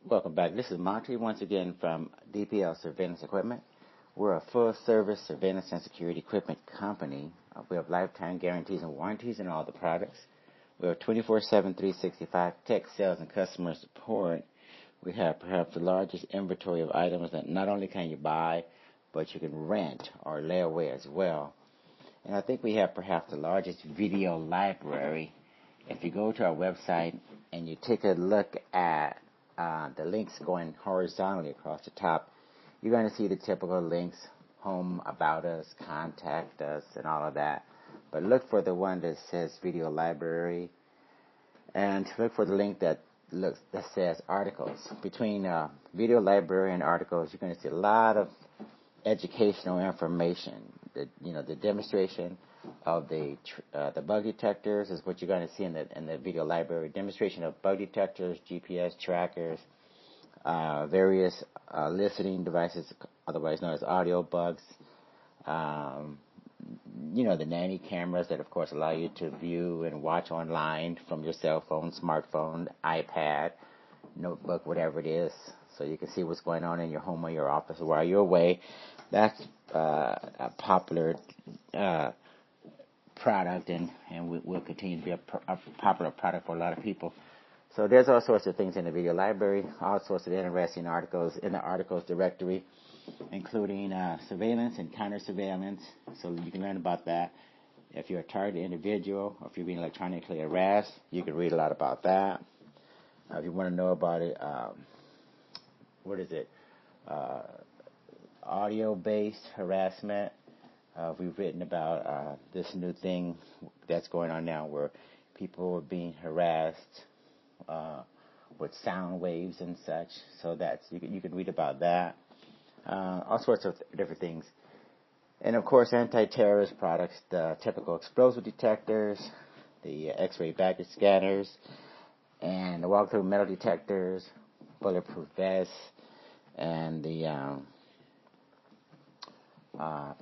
Welcome back. This is Monty once again from DPL Surveillance Equipment. We're a full-service surveillance and security equipment company. We have lifetime guarantees and warranties in all the products. We have 24/7, 365 tech sales and customer support. We have perhaps the largest inventory of items that not only can you buy, but you can rent or lay away as well. And I think we have perhaps the largest video library. If you go to our website and you take a look at the links going horizontally across the top, you're going to see the typical links: home, about us, contact us, and all of that. But look for the one that says video library, and look for the link that says articles. Between video library and articles, you're going to see a lot of educational information. The demonstration of the bug detectors is what you're going to see in the video library. Demonstration of bug detectors, GPS trackers, various listening devices, otherwise known as audio bugs. The nanny cameras that, of course, allow you to view and watch online from your cell phone, smartphone, iPad, notebook, whatever it is, so you can see what's going on in your home or your office while you're away. That's a popular product, and will continue to be a popular product for a lot of people. So there's all sorts of things in the video library, all sorts of interesting articles in the articles directory, including surveillance and counter-surveillance, so you can learn about that. If you're a targeted individual, or if you're being electronically harassed, you can read a lot about that. If you want to know about it, audio-based harassment. We've written about this new thing that's going on now where people are being harassed with sound waves and such. So you can read about that. All sorts of different things. And, of course, anti-terrorist products, the typical explosive detectors, the X-ray baggage scanners, and the walk-through metal detectors, bulletproof vests, and the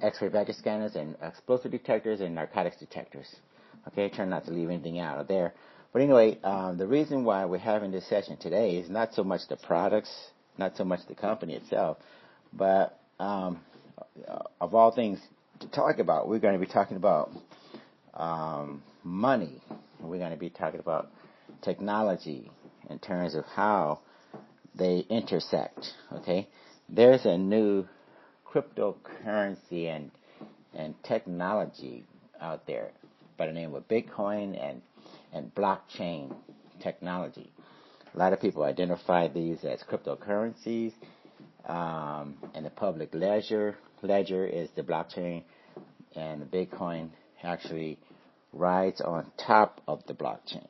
X-ray baggage scanners and explosive detectors and narcotics detectors. Okay, try not to leave anything out of there. But anyway, the reason why we're having this session today is not so much the products, not so much the company itself, but of all things to talk about, we're going to be talking about money. We're going to be talking about technology in terms of how they intersect. Okay, there's a new cryptocurrency and technology out there by the name of Bitcoin and blockchain technology. A lot of people identify these as cryptocurrencies, and the public ledger is the blockchain, and the Bitcoin actually rides on top of the blockchain.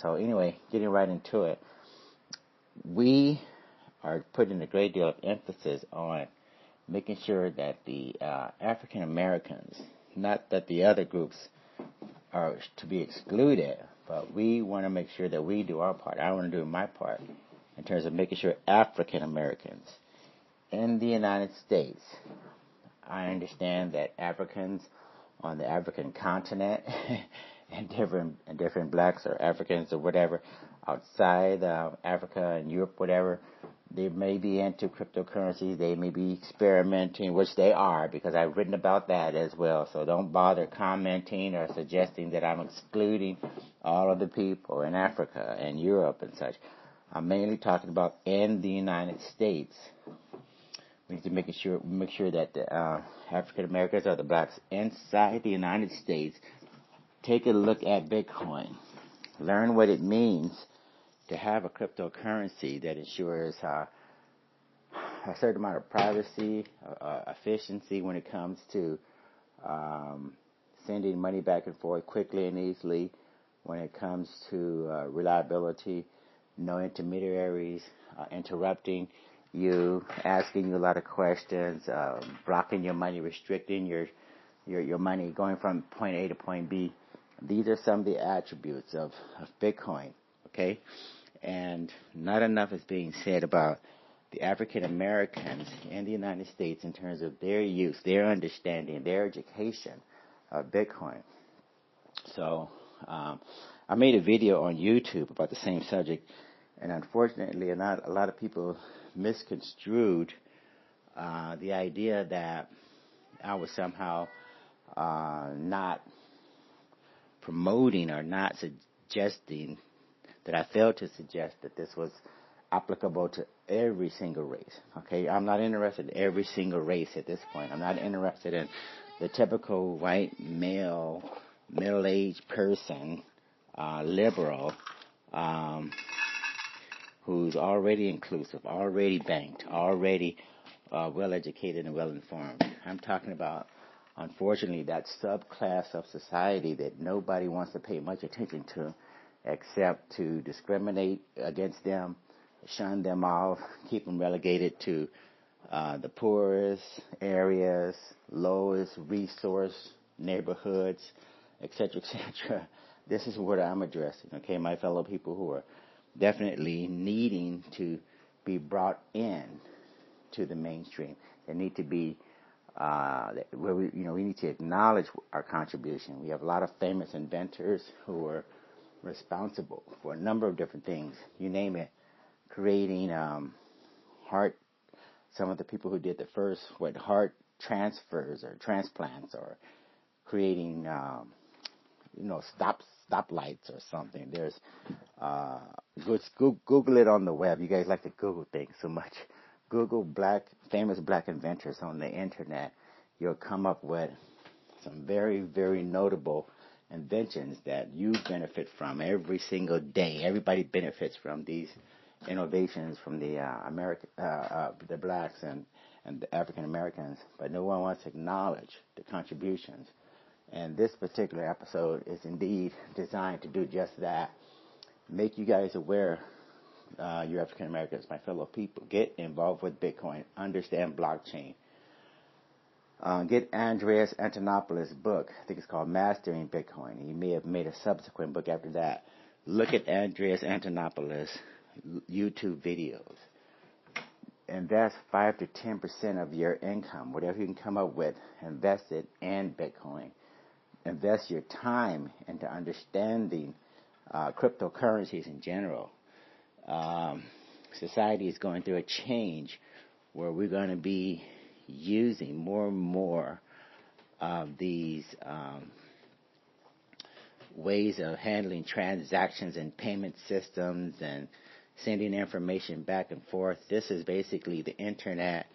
So anyway, getting right into it, we are putting a great deal of emphasis on making sure that the African Americans, not that the other groups are to be excluded, but we want to make sure that we do our part. I want to do my part in terms of making sure African Americans in the United States. I understand that Africans on the African continent and different blacks or Africans or whatever outside Africa and Europe, whatever, they may be into cryptocurrencies. They may be experimenting, which they are, because I've written about that as well. So don't bother commenting or suggesting that I'm excluding all of the people in Africa and Europe and such. I'm mainly talking about in the United States. We need to make sure that the African Americans or the blacks inside the United States take a look at Bitcoin, learn what it means to have a cryptocurrency that ensures a certain amount of privacy, efficiency when it comes to sending money back and forth quickly and easily, when it comes to reliability, no intermediaries interrupting you, asking you a lot of questions, blocking your money, restricting your money going from point A to point B. These are some of the attributes of Bitcoin, okay? And not enough is being said about the African Americans in the United States in terms of their use, their understanding, their education of Bitcoin. So I made a video on YouTube about the same subject And unfortunately, a lot of people misconstrued the idea that I was somehow not promoting or not suggesting, that I failed to suggest that this was applicable to every single race. Okay, I'm not interested in every single race at this point. I'm not interested in the typical white male, middle-aged person, liberal, who's already inclusive, already banked, already well-educated and well-informed. I'm talking about, unfortunately, that subclass of society that nobody wants to pay much attention to, except to discriminate against them, shun them off, keep them relegated to the poorest areas, lowest resource neighborhoods, etc., etc. This is what I'm addressing, okay, my fellow people who are definitely needing to be brought in to the mainstream. They need to be we need to acknowledge our contribution. We have a lot of famous inventors who are responsible for a number of different things. You name it, creating heart. Some of the people who did the first heart transfers or transplants, or creating stoplights or something. There's Google it on the web. You guys like to Google things so much. Google famous black inventors on the internet. You'll come up with some very, very notable inventions that you benefit from every single day. Everybody benefits from these innovations from the the blacks and the African Americans, but no one wants to acknowledge the contributions. And this particular episode is indeed designed to do just that. Make you guys aware, you African Americans, my fellow people, get involved with Bitcoin, understand blockchain. Get Andreas Antonopoulos' book. I think it's called Mastering Bitcoin. He may have made a subsequent book after that. Look at Andreas Antonopoulos' YouTube videos. Invest 5 to 10% of your income, whatever you can come up with, invest it in Bitcoin. Invest your time into understanding cryptocurrencies in general. Society is going through a change where we're going to be using more and more of these ways of handling transactions and payment systems and sending information back and forth. This is basically the internet